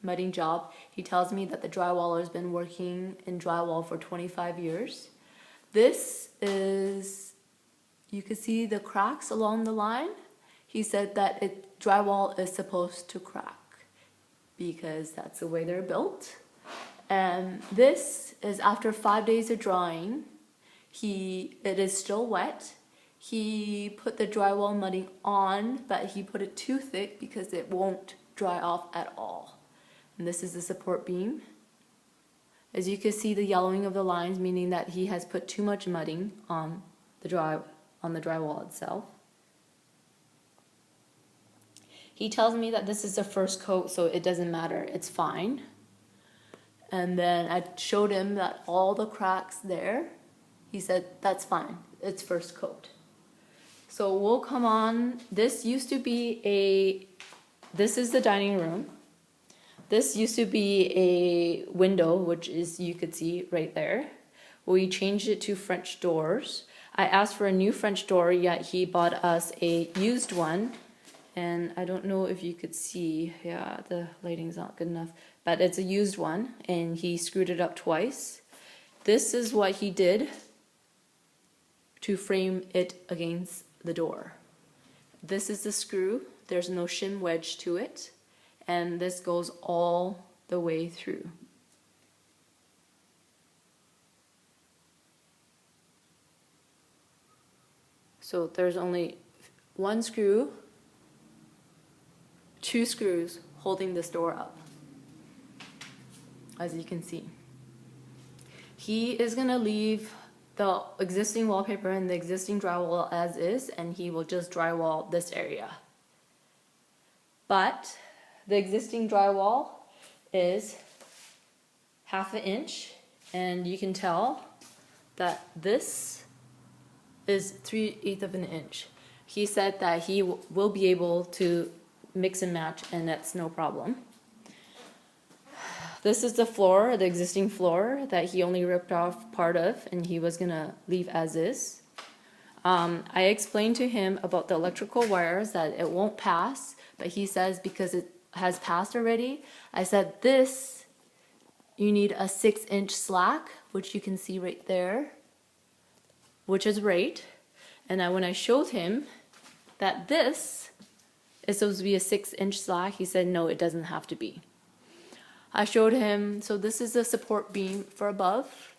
mudding job. He tells me that the drywaller has been working in drywall for 25 years. This is, you can see the cracks along the line. He said that drywall is supposed to crack because that's the way they're built. And this is after 5 days of drying. It is still wet. He put the drywall mudding on, but he put it too thick because it won't dry off at all. And this is the support beam. As you can see, the yellowing of the lines, meaning that he has put too much mudding on the drywall itself. He tells me that this is the first coat, so it doesn't matter, it's fine. And then I showed him that all the cracks there, he said, that's fine, it's first coat. So we'll come on, this is the dining room. This used to be a window, which is, you could see right there. We changed it to French doors. I asked for a new French door, yet he bought us a used one. And I don't know if you could see, yeah, the lighting's not good enough, but it's a used one, and he screwed it up twice. This is what he did to frame it against the door. This is the screw, there's no shim wedge to it, and this goes all the way through. So there's only one screw, 2 screws holding this door up, as you can see. He is gonna leave the existing wallpaper and the existing drywall as is, and he will just drywall this area. But the existing drywall is 1/2 inch, and you can tell that this is 3/8 of an inch. He said that he will be able to mix and match, and that's no problem. This is the floor, the existing floor that he only ripped off part of, and he was gonna leave as is. I explained to him about the electrical wires that it won't pass, but he says because it has passed already. I said this, you need a 6-inch slack, which you can see right there, which is right. And when I showed him that this is supposed to be a 6-inch slack, he said no, it doesn't have to be. I showed him, so this is the support beam for above.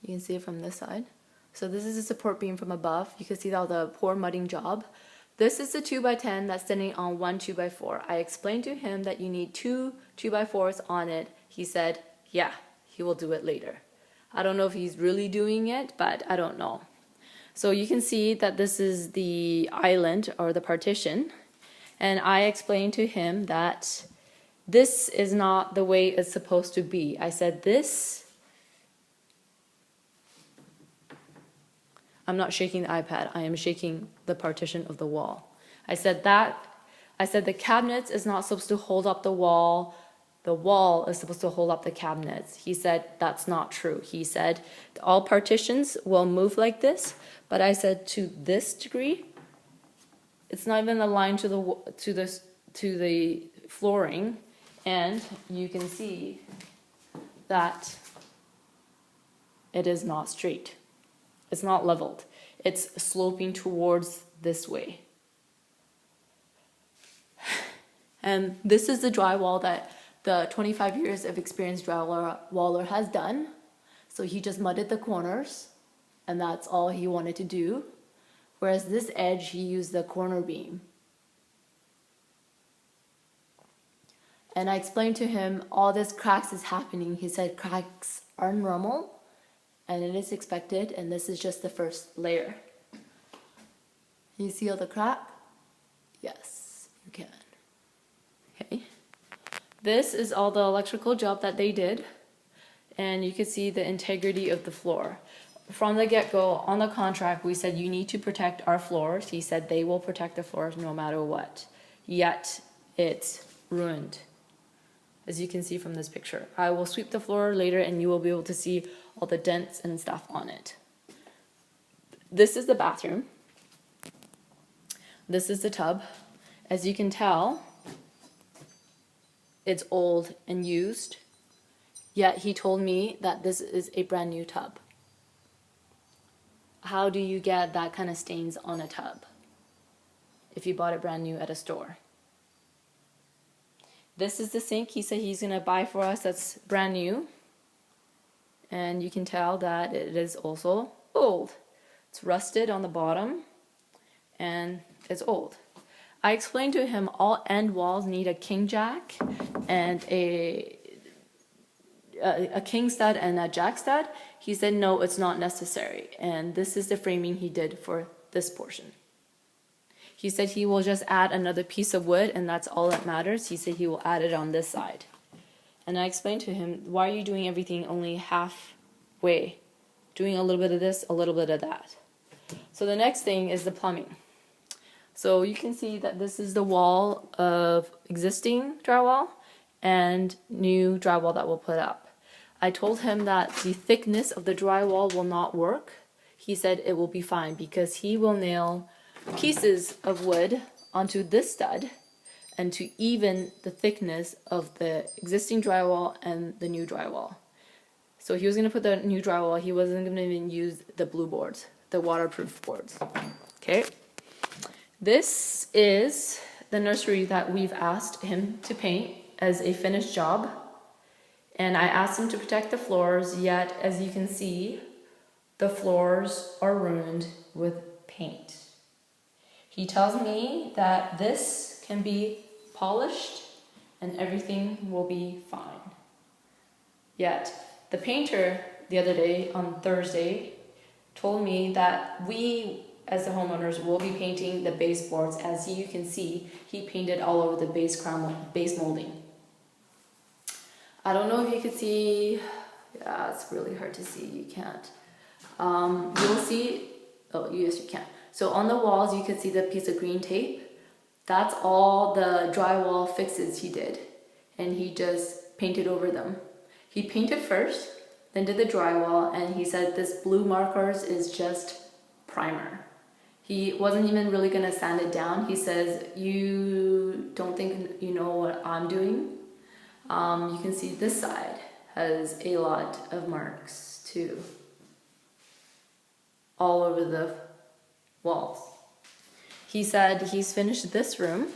You can see it from this side. So this is a support beam from above. You can see all the poor mudding job. This is the 2x10 that's standing on one 2x4. I explained to him that you need 2 2x4s on it. He said, yeah, he will do it later. I don't know if he's really doing it, but I don't know. So you can see that this is the island or the partition. And I explained to him that this is not the way it's supposed to be. I said this, I'm not shaking the iPad, I am shaking the partition of the wall. I said the cabinets is not supposed to hold up the wall is supposed to hold up the cabinets. He said that's not true. He said all partitions will move like this, but I said to this degree, it's not even aligned to the flooring, and you can see that it is not straight. It's not leveled. It's sloping towards this way. And this is the drywall that the 25 years of experience drywaller has done. So he just mudded the corners, and that's all he wanted to do. Whereas this edge, he used the corner beam. And I explained to him all this cracks is happening. He said cracks are normal, and it is expected, and this is just the first layer. You see all the crack? Yes, you can. Okay. This is all the electrical job that they did, and you can see the integrity of the floor. From the get-go, on the contract, we said you need to protect our floors. He said they will protect the floors no matter what. Yet, it's ruined, as you can see from this picture. I will sweep the floor later, and you will be able to see all the dents and stuff on it. This is the bathroom. This is the tub. As you can tell, it's old and used, yet he told me that this is a brand new tub. How do you get that kind of stains on a tub if you bought it brand new at a store? This is the sink he said he's gonna buy for us that's brand new. And you can tell that it is also old. It's rusted on the bottom and it's old. I explained to him all end walls need a king jack and a king stud and a jack stud. He said no, it's not necessary, and this is the framing he did for this portion. He said he will just add another piece of wood and that's all that matters. He said he will add it on this side. And I explained to him, why are you doing everything only halfway? Doing a little bit of this, a little bit of that. So the next thing is the plumbing. So you can see that this is the wall of existing drywall and new drywall that we'll put up. I told him that the thickness of the drywall will not work. He said it will be fine because he will nail pieces of wood onto this stud and to even the thickness of the existing drywall and the new drywall. So he was going to put the new drywall, he wasn't going to even use the blue boards, the waterproof boards. Okay. This is the nursery that we've asked him to paint as a finished job. And I asked him to protect the floors, yet as you can see, the floors are ruined with paint. He tells me that this can be polished and everything will be fine. Yet, the painter the other day, on Thursday, told me that we, as the homeowners, will be painting the baseboards. As you can see, he painted all over the base molding. I don't know if you could see, yeah, it's really hard to see, you can't. You'll see, oh yes you can. So on the walls you can see the piece of green tape. That's all the drywall fixes he did. And he just painted over them. He painted first, then did the drywall, and he said this blue markers is just primer. He wasn't even really gonna sand it down. He says, you don't think you know what I'm doing? You can see this side has a lot of marks too, all over the walls. He said he's finished this room,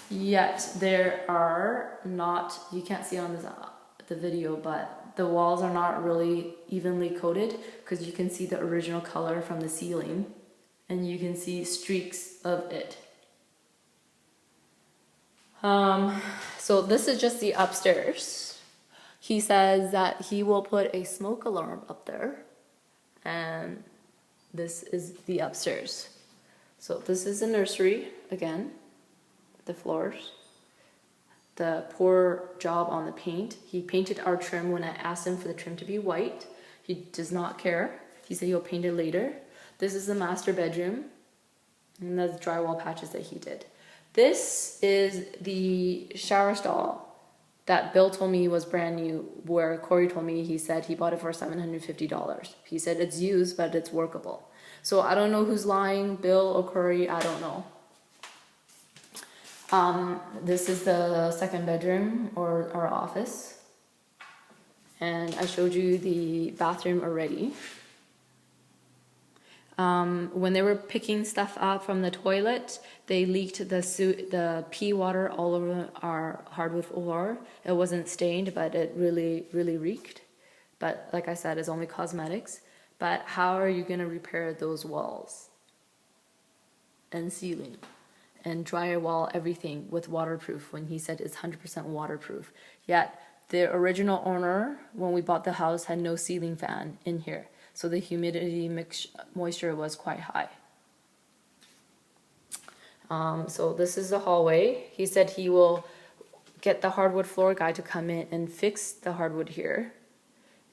yet there are not, you can't see on this, the video, but the walls are not really evenly coated because you can see the original color from the ceiling and you can see streaks of it. So this is just the upstairs. He says that he will put a smoke alarm up there, and this is the upstairs. So this is the nursery again, the floors. The poor job on the paint. He painted our trim when I asked him for the trim to be white. He does not care. He said he'll paint it later. This is the master bedroom, and the drywall patches that he did. This is the shower stall that Bill told me was brand new, where Corey told me he said he bought it for $750. He said it's used, but it's workable. So I don't know who's lying, Bill or Corey, I don't know. This is the second bedroom or our office. And I showed you the bathroom already. When they were picking stuff up from the toilet, they leaked the pee water all over our hardwood floor. It wasn't stained, but it really, really reeked. But like I said, it's only cosmetics. But how are you going to repair those walls and ceiling and drywall everything with waterproof when he said it's 100% waterproof? Yet the original owner, when we bought the house, had no ceiling fan in here. So the humidity moisture was quite high. So this is the hallway. He said he will get the hardwood floor guy to come in and fix the hardwood here.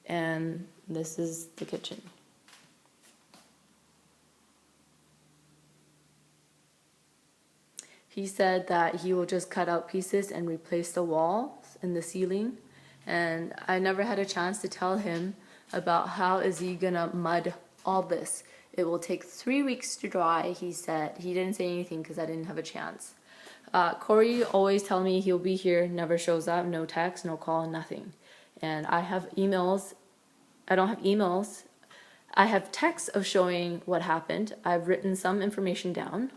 And this is the kitchen. He said that he will just cut out pieces and replace the walls and the ceiling. And I never had a chance to tell him about how is he gonna mud all this. It will take 3 weeks to dry, he said. He didn't say anything because I didn't have a chance. Corey always tell me he'll be here, never shows up, no text, no call, nothing. And I have emails. I don't have emails. I have texts of showing what happened. I've written some information down.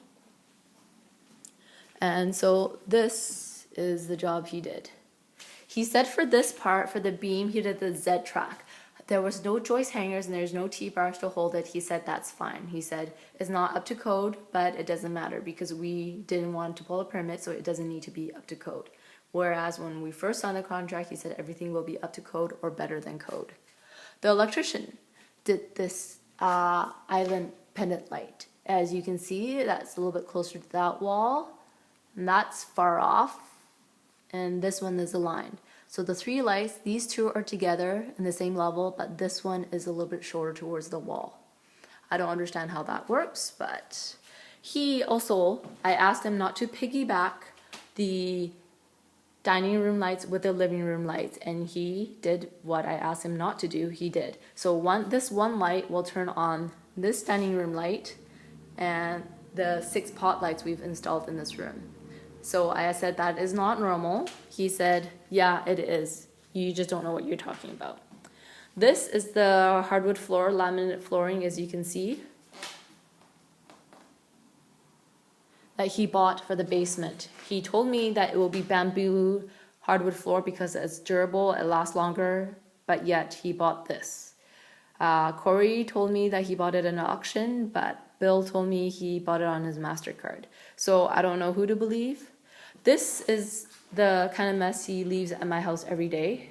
And so this is the job he did. He said for this part, for the beam, he did the Z track. There was no joist hangers and there's no T-bars to hold it. He said that's fine. He said it's not up to code, but it doesn't matter because we didn't want to pull a permit, so it doesn't need to be up to code. Whereas when we first signed the contract, he said everything will be up to code or better than code. The electrician did this island pendant light. As you can see, that's a little bit closer to that wall. And that's far off, and this one is aligned. So the three lights, these two are together in the same level, but this one is a little bit shorter towards the wall. I don't understand how that works, but he also, I asked him not to piggyback the dining room lights with the living room lights, and he did what I asked him not to do. He did. So this one light will turn on this dining room light and the 6 pot lights we've installed in this room. So I said that is not normal. He said, yeah, it is. You just don't know what you're talking about. This is the hardwood floor, laminate flooring, as you can see, that he bought for the basement. He told me that it will be bamboo hardwood floor because it's durable, it lasts longer, but yet he bought this. Corey told me that he bought it in an auction, but Bill told me he bought it on his MasterCard. So I don't know who to believe. This is the kind of mess he leaves at my house every day.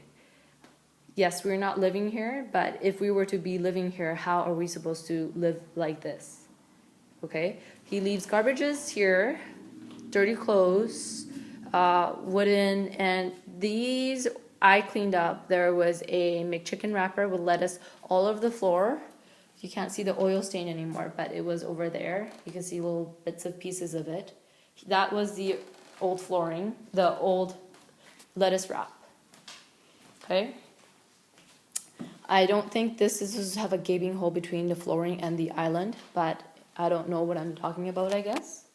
Yes, we're not living here, but if we were to be living here, how are we supposed to live like this? Okay, he leaves garbages here, dirty clothes, wooden, and these I cleaned up. There was a McChicken wrapper with lettuce all over the floor. You can't see the oil stain anymore, but it was over there. You can see little bits of pieces of it. That was the old flooring, the old lettuce wrap. Okay. I don't think this is have a gaping hole between the flooring and the island, but I don't know what I'm talking about, I guess.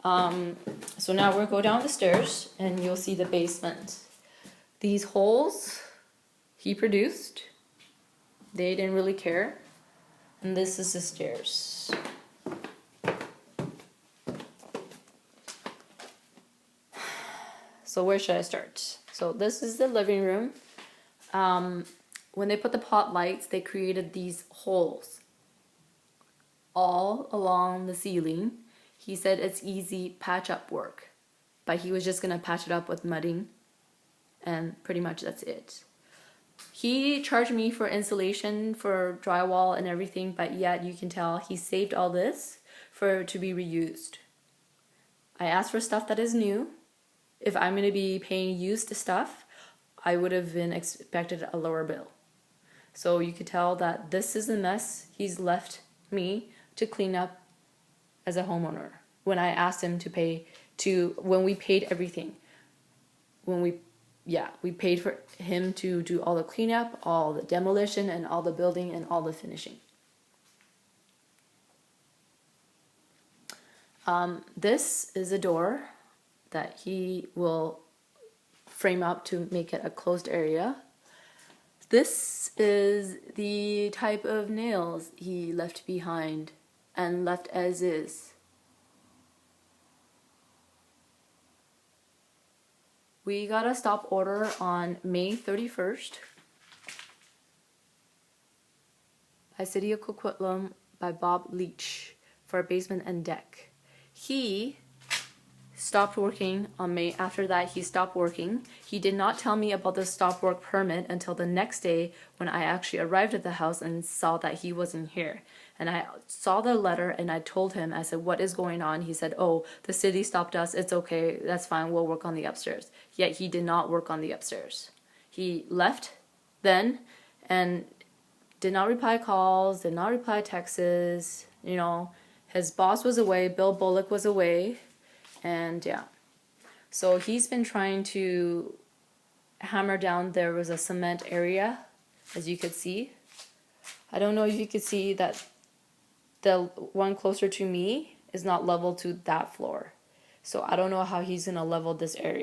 So now we'll go down the stairs and you'll see the basement. These holes he produced, they didn't really care. And this is the stairs. So where should I start? So this is the living room. When they put the pot lights, they created these holes all along the ceiling. He said it's easy patch-up work, but he was just gonna patch it up with mudding, and pretty much that's it. He charged me for insulation, for drywall and everything, but yet you can tell he saved all this for to be reused. I asked for stuff that is new. If I'm going to be paying used stuff, I would have been expected a lower bill. So you could tell that this is the mess he's left me to clean up as a homeowner. When I asked him to pay when we paid everything, we paid for him to do all the cleanup, all the demolition, and all the building, and all the finishing. This is a door that he will frame up to make it a closed area. This is the type of nails he left behind and left as is. We got a stop order on May 31st by City of Coquitlam by Bob Leach for a basement and deck. He stopped working on May. After that, he stopped working. He did not tell me about the stop work permit until the next day when I actually arrived at the house and saw that he wasn't here. And I saw the letter and I told him, I said, what is going on? He said, oh, the city stopped us. It's okay. That's fine. We'll work on the upstairs. Yet he did not work on the upstairs. He left then and did not reply calls, did not reply texts. You know, his boss was away. Bill Bullock was away. And yeah, so he's been trying to hammer down. There was a cement area, as you could see. I don't know if you could see that the one closer to me is not level to that floor. So I don't know how he's gonna level this area.